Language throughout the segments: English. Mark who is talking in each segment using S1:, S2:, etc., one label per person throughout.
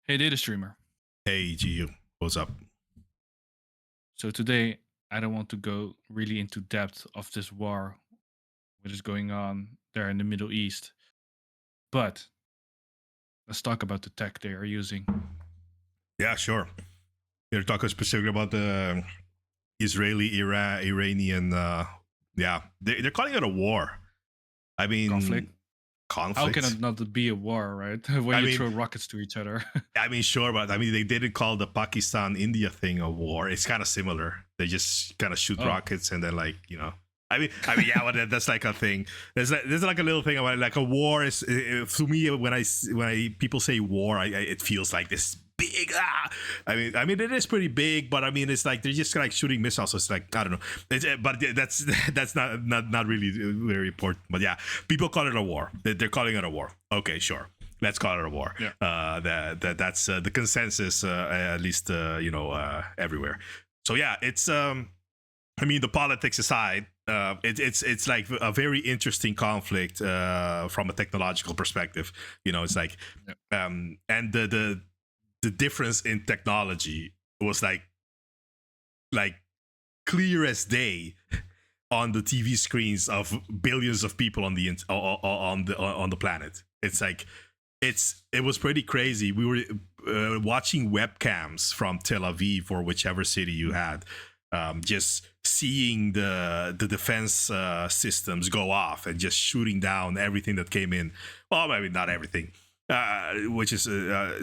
S1: Hey, data streamer.
S2: Hey, GU, what's up?
S1: So today I don't want to go really into depth of this war which is going on there in the Middle East, but let's talk about the tech they are using.
S2: Yeah, sure. You're talking specifically about the Iranian. Yeah, they're calling it a war. I
S1: Conflict.
S2: mean,
S1: How can it
S2: conflict.
S1: not be a war, right? When
S2: I
S1: you
S2: mean,
S1: throw rockets to each other.
S2: sure, but I mean, they didn't call the Pakistan-India thing a war. It's kind of similar. They just kind of shoot
S1: Oh,
S2: rockets and then, yeah, well, that's like a thing. There's like a little thing about it. Like a war is to me when I people say war, it feels like this big. I mean, it is pretty big, but I mean, it's like they're just like shooting missiles. So it's like I don't know. But that's not really very important. But yeah, people call it a war. They're calling it a war. Okay, sure. Let's call it a war.
S1: yeah.
S2: That's the consensus, at least everywhere. So yeah, it's I mean, the politics aside, it's like a very interesting conflict from a technological perspective. It's like,
S1: Yeah.
S2: and the difference in technology was like clear as day on the TV screens of billions of people on the planet. It's like it was pretty crazy. We were watching webcams from Tel Aviv or whichever city you had, just seeing the defense systems go off and just shooting down everything that came in. Well, maybe not everything, which is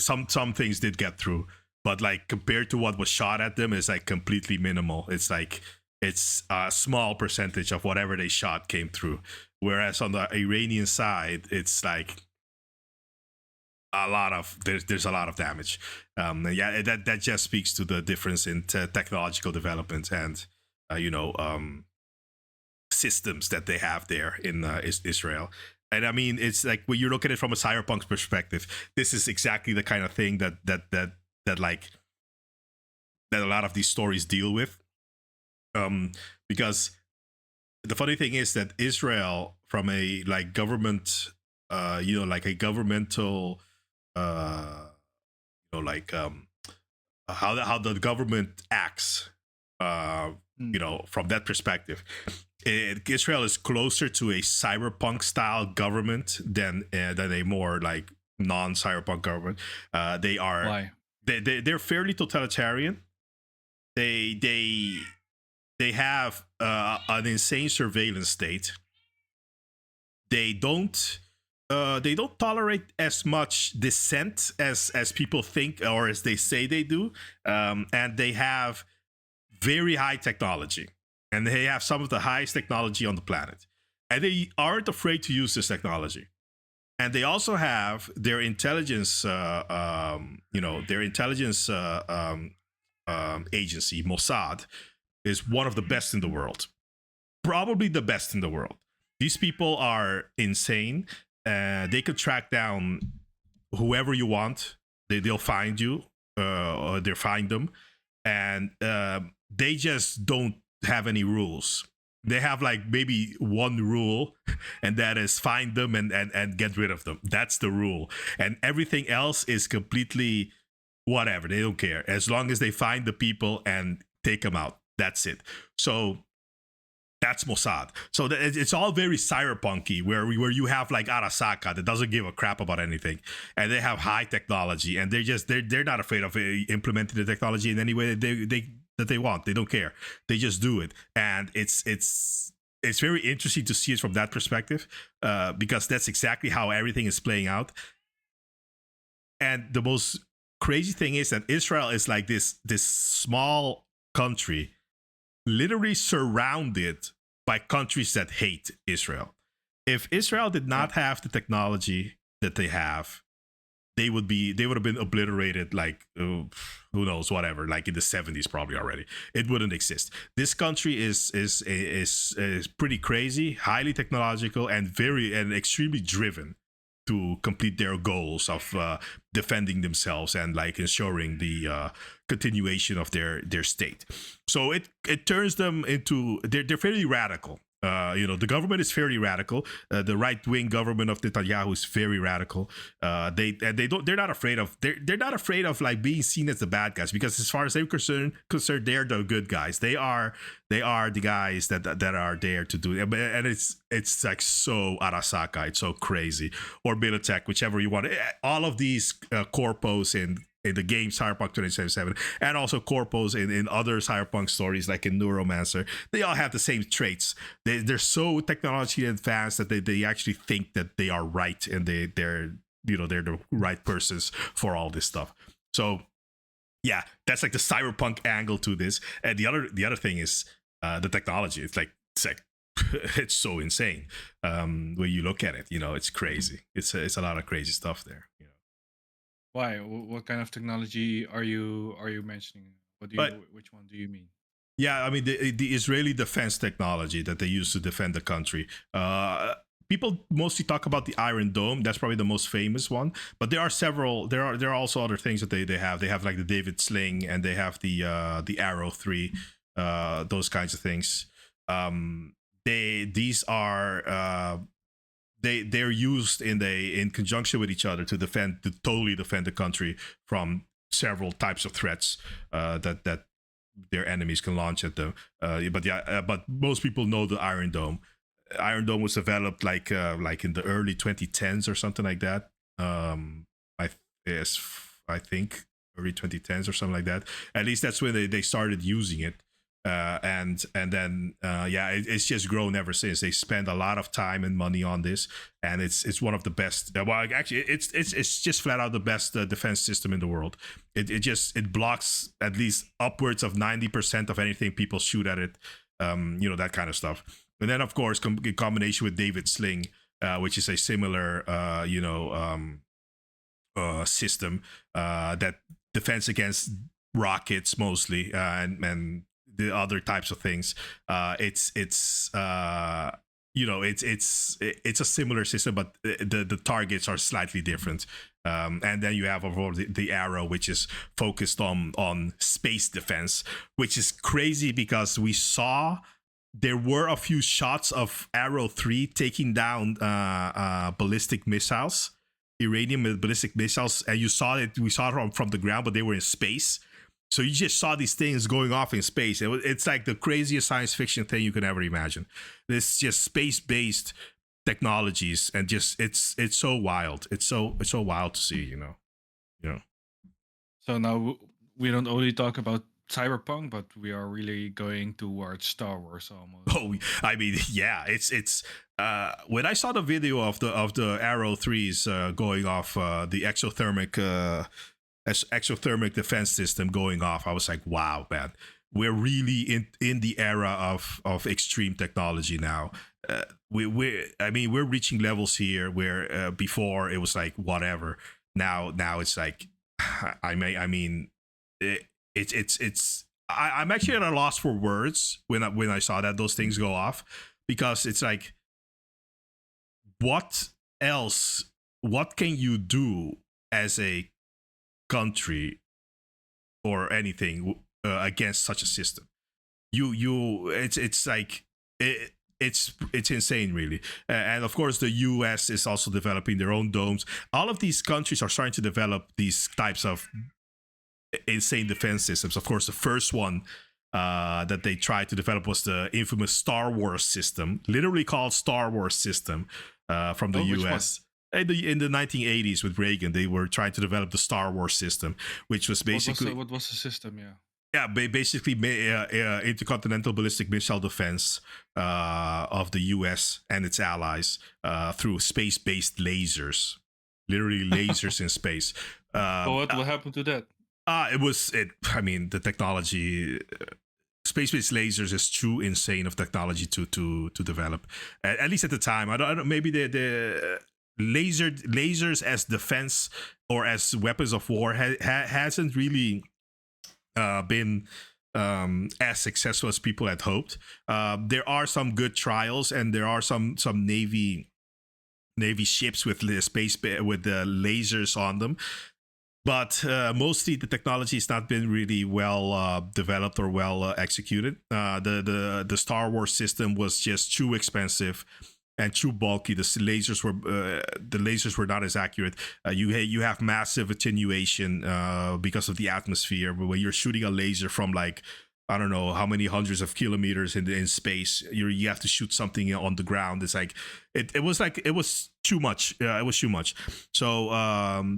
S2: some things did get through, but like compared to what was shot at them, it's like completely minimal. It's like it's a small percentage of whatever they shot came through. Whereas on the Iranian side, it's like there's a lot of damage. Yeah, that just speaks to the difference in technological development and systems that they have there in Israel. And I mean, it's like when you look at it from a cyberpunk perspective, this is exactly the kind of thing that like that a lot of these stories deal with. Because the funny thing is that Israel, from a like government, like a governmental, uh, like how the government acts,
S1: Mm.
S2: from that perspective. Israel is closer to a cyberpunk style government than a more like non-cyberpunk government. They are
S1: Why?
S2: they're fairly totalitarian. They they have an insane surveillance state. They don't tolerate as much dissent as people think or as they say they do, and they have very high technology, and they have some of the highest technology on the planet, and they aren't afraid to use this technology. And they also have their intelligence, their intelligence agency, Mossad, is one of the best in the world, probably the best in the world. These people are insane. They could track down whoever you want. They'll find you, or they'll find them, and they just don't have any rules. They have like maybe one rule, and that is find them and get rid of them. That's the rule, and everything else is completely whatever. They don't care as long as they find the people and take them out. That's it. So that's Mossad. So it's all very cyberpunky, where you have like Arasaka that doesn't give a crap about anything, and they have high technology, and they're not afraid of implementing the technology in any way that they want. They don't care. They just do it, and it's very interesting to see it from that perspective, because that's exactly how everything is playing out. And the most crazy thing is that Israel is like this small country literally surrounded by countries that hate Israel. If Israel did
S1: Yeah.
S2: not have the technology that they have, they would have been obliterated, like who knows, whatever, like in the 70s probably already. It wouldn't exist. This country is pretty crazy, highly technological, and extremely driven to complete their goals of defending themselves and like ensuring the continuation of their state. So it turns them into they're fairly radical. The government is fairly radical. The right wing government of Netanyahu is very radical. They're not afraid of they're not afraid of like being seen as the bad guys, because as far as they're concerned, they're the good guys. They are the guys that are there to do it. And it's like so Arasaka. It's so crazy, or Militech, whichever you want. All of these corpos in the game Cyberpunk 2077, and also corpos in other Cyberpunk stories like in Neuromancer, they all have the same traits. They're so technologically advanced that they actually think that they are right, and they're the right persons for all this stuff. So yeah, that's like the Cyberpunk angle to this. And the other thing is the technology. It's like it's so insane when you look at it. It's crazy. It's a lot of crazy stuff there.
S1: Why? What kind of technology are you mentioning?
S2: But
S1: Which one do you mean?
S2: yeah, I mean the Israeli defense technology that they use to defend the country. People mostly talk about the Iron Dome. That's probably the most famous one. But there are several. There are also other things that they have. They have like the David Sling, and they have the Arrow 3, those kinds of things. These are they're used in conjunction with each other to totally defend the country from several types of threats that their enemies can launch at them. But most people know the Iron Dome. Iron Dome was developed like in the early 2010s or something like that. I yes, I think early 2010s or something like that. At least that's when they started using it. And then it's just grown ever since. They spend a lot of time and money on this, and it's one of the best. Well, actually, it's just flat out the best defense system in the world. It blocks at least upwards of 90% of anything people shoot at it. That kind of stuff. And then, of course, in combination with David Sling, which is a similar system that defends against rockets mostly, and the other types of things. It's a similar system, but the targets are slightly different. And then you have the Arrow, which is focused on space defense, which is crazy because we saw there were a few shots of Arrow 3 taking down ballistic missiles, Iranian ballistic missiles, and we saw it from the ground, but they were in space. So you just saw these things going off in space. It's like the craziest science fiction thing you can ever imagine. It's just space-based technologies, and just it's so wild. It's so wild to see.
S1: So now we don't only talk about Cyberpunk, but we are really going towards Star Wars almost.
S2: Oh, I mean, yeah. It's when I saw the video of the Arrow 3s going off, the exothermic defense system going off, I was like, wow, man, we're really in the era of extreme technology now. We're reaching levels here where before it was like whatever. Now it's like I'm actually at a loss for words when I saw those things go off, because it's like, what else? What can you do as a country or anything against such a system? It's like it's insane, really. And of course, the US is also developing their own domes. All of these countries are starting to develop these types of insane defense systems. Of course, the first one that they tried to develop was the infamous Star Wars system, literally called Star Wars system, from the US. In the 1980s with Reagan, they were trying to develop the Star Wars system, which was basically...
S1: What was the system, yeah?
S2: Yeah, basically intercontinental ballistic missile defense of the US and its allies through space-based lasers. Literally lasers in space.
S1: What happened to that?
S2: The technology... Space-based lasers is too insane of technology to develop. At least at the time. I don't maybe the lasers as defense or as weapons of war hasn't really been as successful as people had hoped. There are some good trials, and there are some Navy ships with the lasers on them. but mostly the technology has not been really well developed or well executed. The Star Wars system was just too expensive and too bulky. The lasers were not as accurate. You have massive attenuation because of the atmosphere. But when you're shooting a laser from like, I don't know how many hundreds of kilometers in space, you have to shoot something on the ground. It's like it was too much. It was too much. So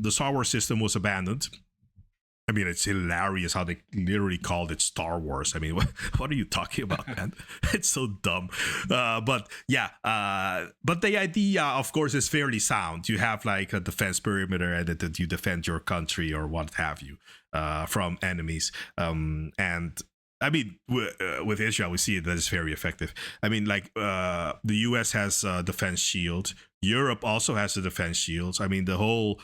S2: the Star Wars system was abandoned. I mean, it's hilarious how they literally called it Star Wars. I mean, what are you talking about, man? It's so dumb. But yeah, but the idea, of course, is fairly sound. You have like a defense perimeter and that you defend your country or what have you from enemies. And I mean, with Israel, we see that it's very effective. I mean, like the U.S. has a defense shield. Europe also has a defense shields. I mean, the whole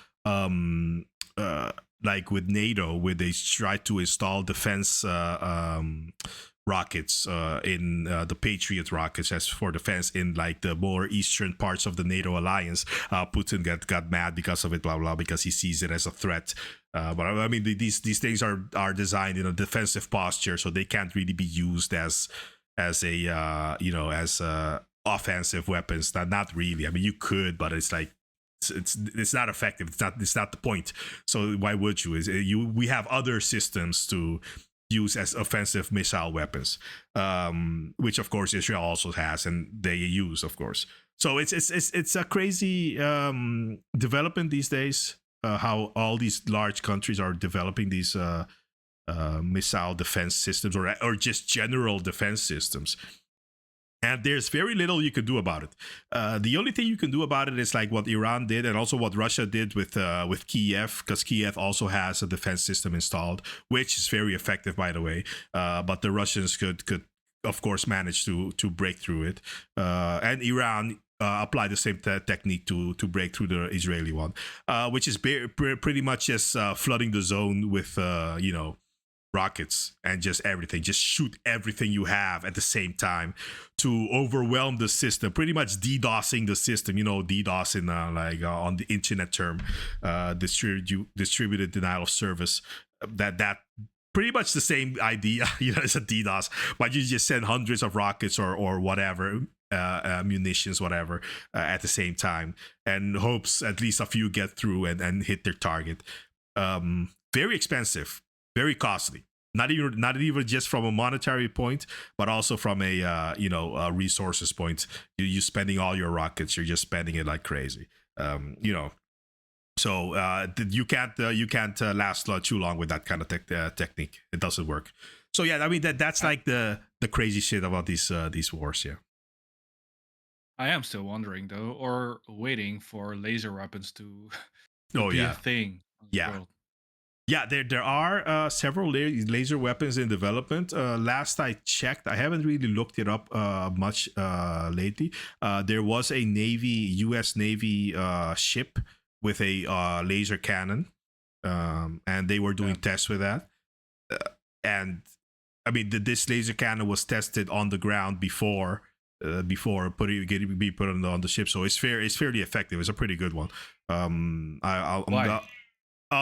S2: like with NATO, where they try to install defense rockets in the Patriot rockets as for defense in like the more eastern parts of the NATO alliance. Putin got mad because of it, blah blah, because he sees it as a threat. But I mean, these things are designed in a defensive posture, so they can't really be used as a as offensive weapons. Not really. I mean, you could, but it's like it's not effective. It's not the point. So why would you? We have other systems to use as offensive missile weapons, which of course Israel also has, and they use, of course. So it's a crazy development these days. How all these large countries are developing these missile defense systems or just general defense systems. And there's very little you can do about it. The only thing you can do about it is like what Iran did, and also what Russia did with Kiev, because Kiev also has a defense system installed, which is very effective, by the way. But the Russians could of course manage to break through it, and Iran apply the same technique to break through the Israeli one, which is pretty much just flooding the zone with rockets and just everything. Just shoot everything you have at the same time to overwhelm the system. Pretty much DDoSing the system. DDoS in on the internet term, distributed denial of service. That pretty much the same idea. It's a DDoS, but you just send hundreds of rockets or whatever. Munitions, whatever, at the same time, and hopes at least a few get through and hit their target. Very expensive, very costly. Not even just from a monetary point, but also from a resources point. You spending all your rockets, you're just spending it like crazy. So you can't last too long with that kind of technique. It doesn't work. So yeah, I mean that's like the crazy shit about these wars. Yeah.
S1: I am still wondering though, or waiting for laser weapons to
S2: Oh
S1: be a
S2: yeah.
S1: thing in the
S2: Yeah.
S1: world.
S2: Yeah, there are several laser weapons in development. Last I checked, I haven't really looked it up much lately. There was a U.S. Navy ship with a laser cannon, and they were doing tests with that. And I mean, this laser cannon was tested on the ground before be put on the ship, so it's fairly effective. It's a pretty good one.
S1: Why?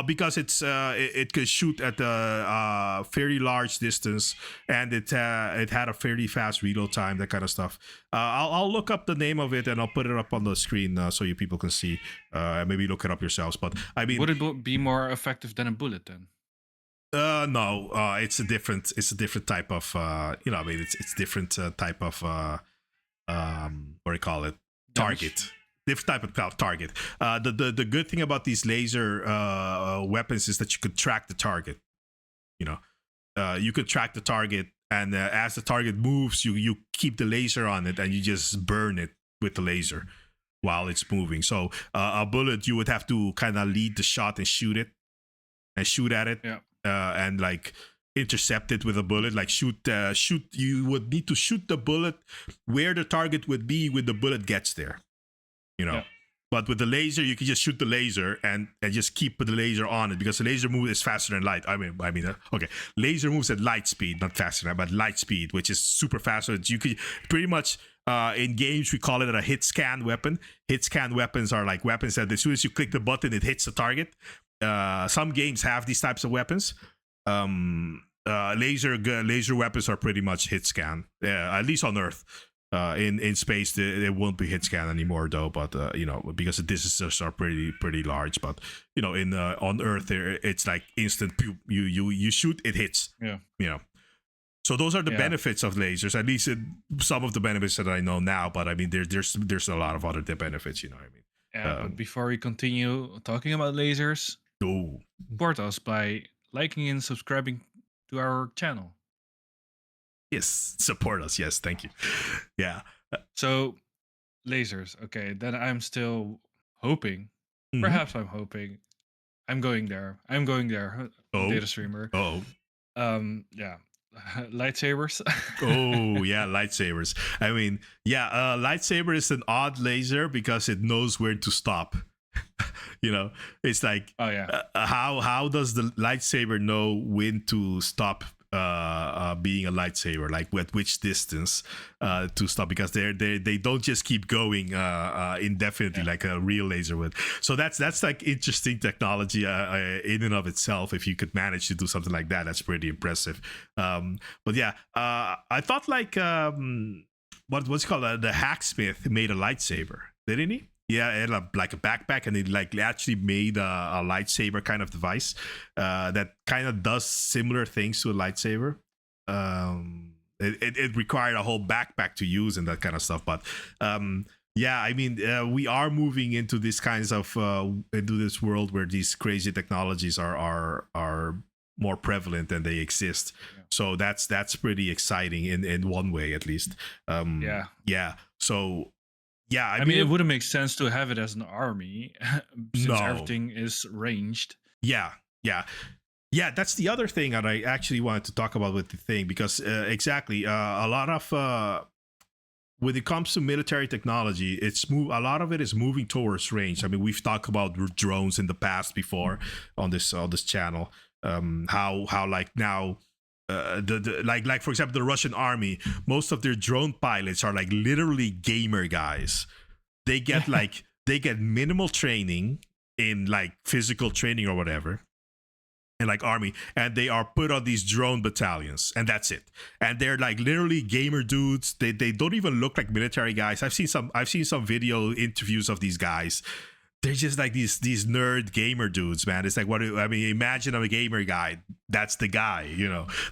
S2: Because it could shoot at a fairly large distance, and it had a fairly fast reload time, that kind of stuff. I'll look up the name of it and I'll put it up on the screen so you people can see. Maybe look it up yourselves. But I mean,
S1: Would it be more effective than a bullet then?
S2: no, it's a different type of I mean, it's different type of what do you call it, target. Different type of target. The good thing about these laser weapons is that you could track the target. You could track the target, and as the target moves, you keep the laser on it, and you just burn it with the laser while it's moving. So a bullet, you would have to kind of lead the shot and shoot at it,
S1: Yeah.
S2: and like intercept it with a bullet. Like shoot. You would need to shoot the bullet where the target would be when the bullet gets there.
S1: Yeah.
S2: But with the laser, you can just shoot the laser and just keep the laser on it, because the laser moves is faster than light. Okay, laser moves at light speed, not faster, but light speed, which is super fast. So you could pretty much in games we call it a hit scan weapon. Hit scan weapons are like weapons that as soon as you click the button, it hits the target. some games have these types of weapons. Laser weapons are pretty much hit scan, at least on Earth. In space, it won't be hit scan anymore, though. But because the distances are pretty large. But in on Earth, it's like instant. You shoot, it hits.
S1: Yeah.
S2: So those are the
S1: Yeah.
S2: benefits of lasers. At least some of the benefits that I know now. But I mean, there's a lot of other benefits. You know what I mean?
S1: Yeah, but before we continue talking about lasers,
S2: Oh,
S1: support us by liking and subscribing to our channel.
S2: yes, support us. Yes, thank you. Yeah.
S1: So, lasers. Okay, then I'm still hoping.
S2: Mhm.
S1: Perhaps I'm hoping. I'm going there. I'm going there.
S2: Oh.
S1: Data streamer.
S2: Oh.
S1: Yeah. Lightsabers.
S2: Oh yeah, lightsabers. I mean, yeah, lightsaber is an odd laser because it knows where to stop. It's like,
S1: Oh yeah.
S2: how does the lightsaber know when to stop being a lightsaber, like at which distance to stop, because they don't just keep going indefinitely like a real laser would. So that's like interesting technology in and of itself. If you could manage to do something like that, that's pretty impressive. But yeah, I thought like what's it called, the hacksmith made a lightsaber, didn't he? Yeah, it had like a backpack, and it like actually made a lightsaber kind of device that kind of does similar things to a lightsaber. It required a whole backpack to use and that kind of stuff. But yeah, I mean, we are moving into this kinds of into this world where these crazy technologies are more prevalent than they exist.
S1: Yeah.
S2: So that's pretty exciting in one way, at least. Yeah. So. Yeah,
S1: I mean, it wouldn't make sense to have it as an army since
S2: No.
S1: everything is ranged.
S2: Yeah. That's the other thing that I actually wanted to talk about with the thing, because exactly a lot of when it comes to military technology, a lot of it is moving towards range. I mean, we've talked about drones in the past before on this channel. How like now. Like for example, the Russian army, most of their drone pilots are like literally gamer guys. They get minimal training in like physical training or whatever, and like army, and they are put on these drone battalions, and that's it. And they're like literally gamer dudes. They don't even look like military guys. I've seen some video interviews of these guys. They're just like these nerd gamer dudes, man. It's like, imagine I'm a gamer guy. That's the guy,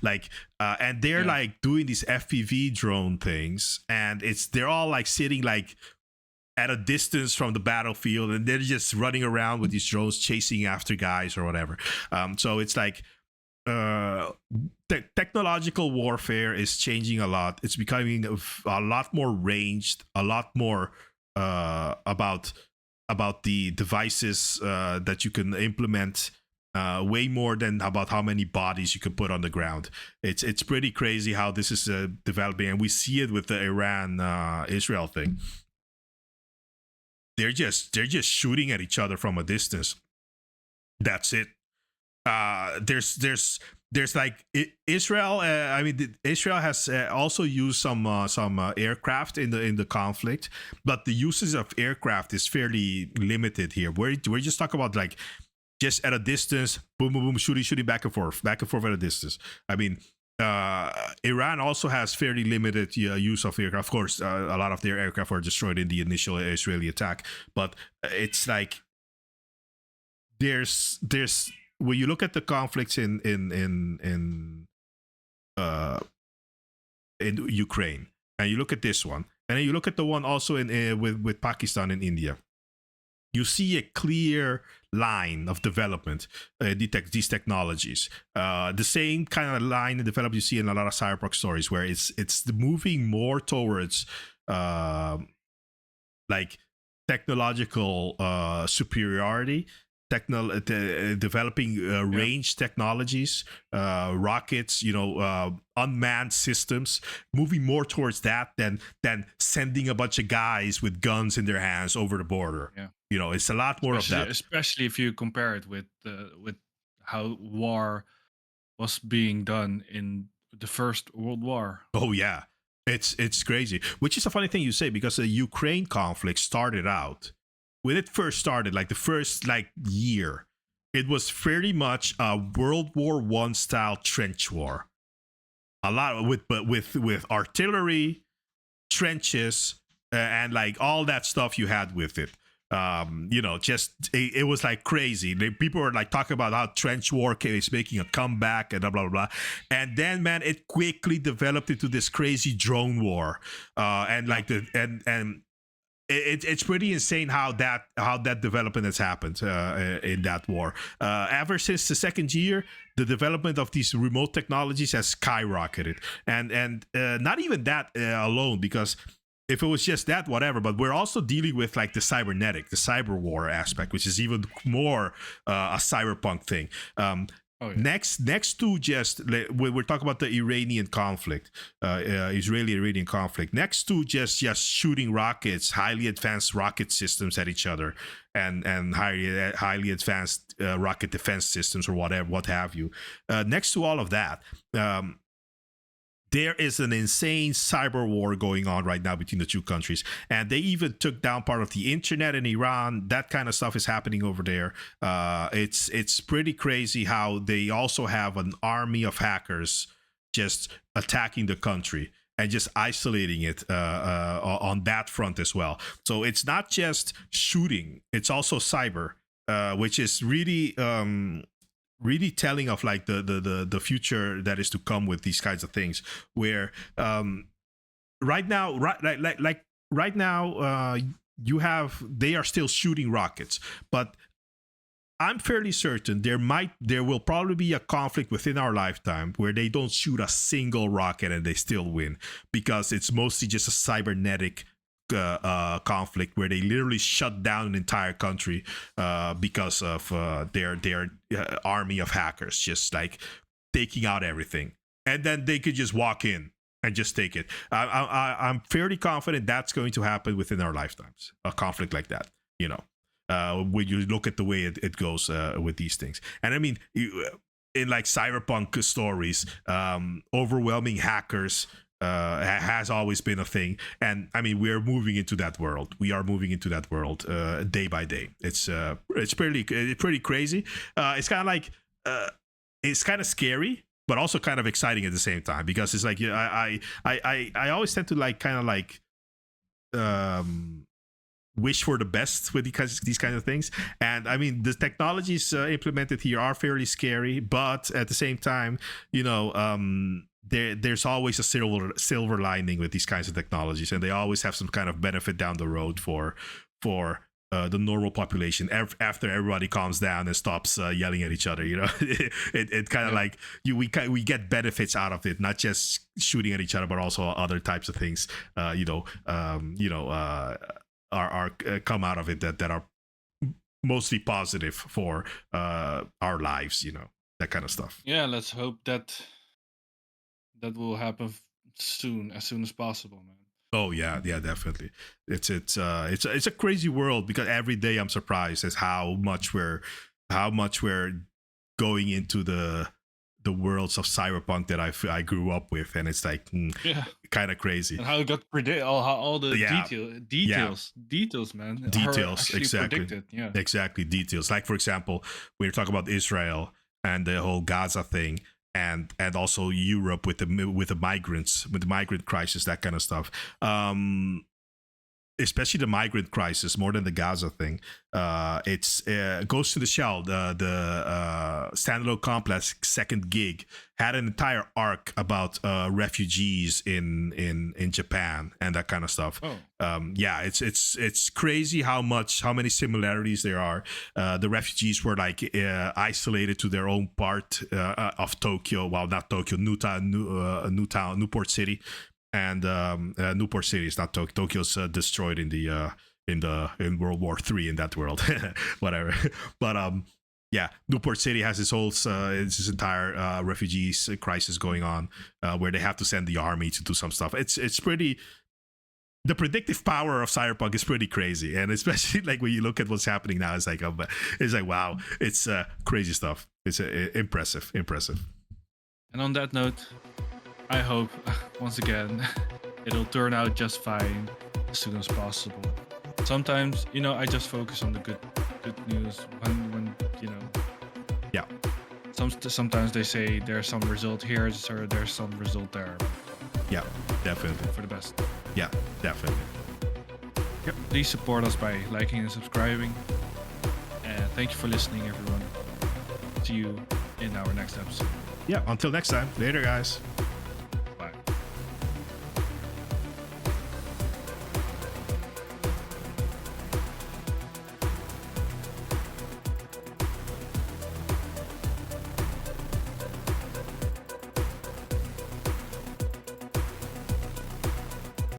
S2: like, and they're like doing these FPV drone things, and they're all like sitting like at a distance from the battlefield, and they're just running around with these drones chasing after guys or whatever. So it's like technological warfare is changing a lot. It's becoming a lot more ranged, a lot more about the devices that you can implement, way more than about how many bodies you can put on the ground. It's pretty crazy how this is developing, and we see it with the Iran Israel thing. They're just shooting at each other from a distance. That's it. There's like Israel. Israel has also used some aircraft in the conflict, but the uses of aircraft is fairly limited here. We're just talking about like just at a distance, boom, boom, boom, shooting back and forth at a distance. I mean, Iran also has fairly limited use of aircraft. Of course, a lot of their aircraft were destroyed in the initial Israeli attack, but it's like there's when you look at the conflicts in Ukraine, and you look at this one, and then you look at the one also in with Pakistan and India, you see a clear line of development, these technologies. The same kind of line of development you see in a lot of Cyberpunk stories, where it's moving more towards like technological superiority, developing range technologies, rockets, unmanned systems, moving more towards that than sending a bunch of guys with guns in their hands over the border.
S1: Yeah.
S2: It's a lot more of that.
S1: Especially if you compare it with how war was being done in the First World War.
S2: Oh yeah, it's crazy. Which is a funny thing you say, because the Ukraine conflict started out when it first started, like the first like year. it was very much a World War I style trench war. A lot with but with artillery, trenches, and like all that stuff you had with it. Just it was like crazy. People were like talking about how trench war is making a comeback and blah blah blah. And then, man, it quickly developed into this crazy drone war. And
S1: Yeah.
S2: like and it's pretty insane how that development has happened in that war. Ever since the second year, the development of these remote technologies has skyrocketed, and not even that alone, because if it was just that, whatever. But we're also dealing with like the cyber war aspect, which is even more a cyberpunk thing.
S1: Oh yeah.
S2: Next to just when we're talking about the Iranian conflict, Israeli-Iranian conflict, next to just shooting rockets, highly advanced rocket systems at each other, and highly advanced rocket defense systems or whatever, what have you. Next to all of that, there is an insane cyber war going on right now between the two countries, and they even took down part of the internet in Iran. That kind of stuff is happening over there. It's pretty crazy how they also have an army of hackers just attacking the country and just isolating it on that front as well. So it's not just shooting; it's also cyber, which is really telling of like the future that is to come with these kinds of things, where right now, right now, you have they are still shooting rockets, but I'm fairly certain there will probably be a conflict within our lifetime where they don't shoot a single rocket and they still win, because it's mostly just a cybernetic conflict where they literally shut down an entire country because of their army of hackers just like taking out everything, and then they could just walk in and just take it. I'm fairly confident that's going to happen within our lifetimes. A conflict like that, when you look at the way it goes with these things. And I mean, in like cyberpunk stories, overwhelming hackers has always been a thing. And I mean, we're moving into that world. We are moving into that world day by day. It's pretty crazy. It's kind of like it's kind of scary, but also kind of exciting at the same time, because it's like, I always tend to like kind of like wish for the best with these kinds of things. And I mean, the technologies implemented here are fairly scary, but at the same time, there's always a silver lining with these kinds of technologies, and they always have some kind of benefit down the road for the normal population after everybody calms down and stops yelling at each other. It kind of like we get benefits out of it, not just shooting at each other, but also other types of things. Are come out of it that are mostly positive for our lives, that kind of stuff.
S1: Yeah, let's hope that will happen soon, as soon as possible, man.
S2: Oh yeah, yeah, definitely. It's a crazy world, because every day I'm surprised as how much we're going into the worlds of cyberpunk that I grew up with, and it's like
S1: Yeah.
S2: kind of crazy.
S1: And how it got predicted, all the
S2: Yeah.
S1: details, man, are
S2: Details,
S1: actually
S2: exactly.
S1: predicted. Yeah.
S2: Exactly, details. Like for example, when you're talking about Israel and the whole Gaza thing, and also Europe with the migrant crisis, that kind of stuff. Especially the migrant crisis, more than the Gaza thing. It's Ghost in the Shell, the standalone complex second gig, had an entire arc about refugees in Japan and that kind of stuff.
S1: Oh.
S2: Yeah, it's crazy how many similarities there are. The refugees were like isolated to their own part of Tokyo. Well, not Tokyo, Newport City. And Newport City is not Tokyo. Tokyo's destroyed in World War III in that world, whatever. But yeah, Newport City has this entire refugees crisis going on, where they have to send the army to do some stuff. It's pretty. The predictive power of Cyberpunk is pretty crazy, and especially like when you look at what's happening now, it's like wow, it's crazy stuff. It's impressive.
S1: And on that note, I hope once again it'll turn out just fine as soon as possible. Sometimes, I just focus on the good news when
S2: Yeah.
S1: Sometimes they say there's some result here, or there's some result there.
S2: Yeah, definitely.
S1: For the best.
S2: Yeah, definitely.
S1: Yep. Please support us by liking and subscribing. And thank you for listening, everyone. See you in our next episode.
S2: Yeah, until next time. Later, guys.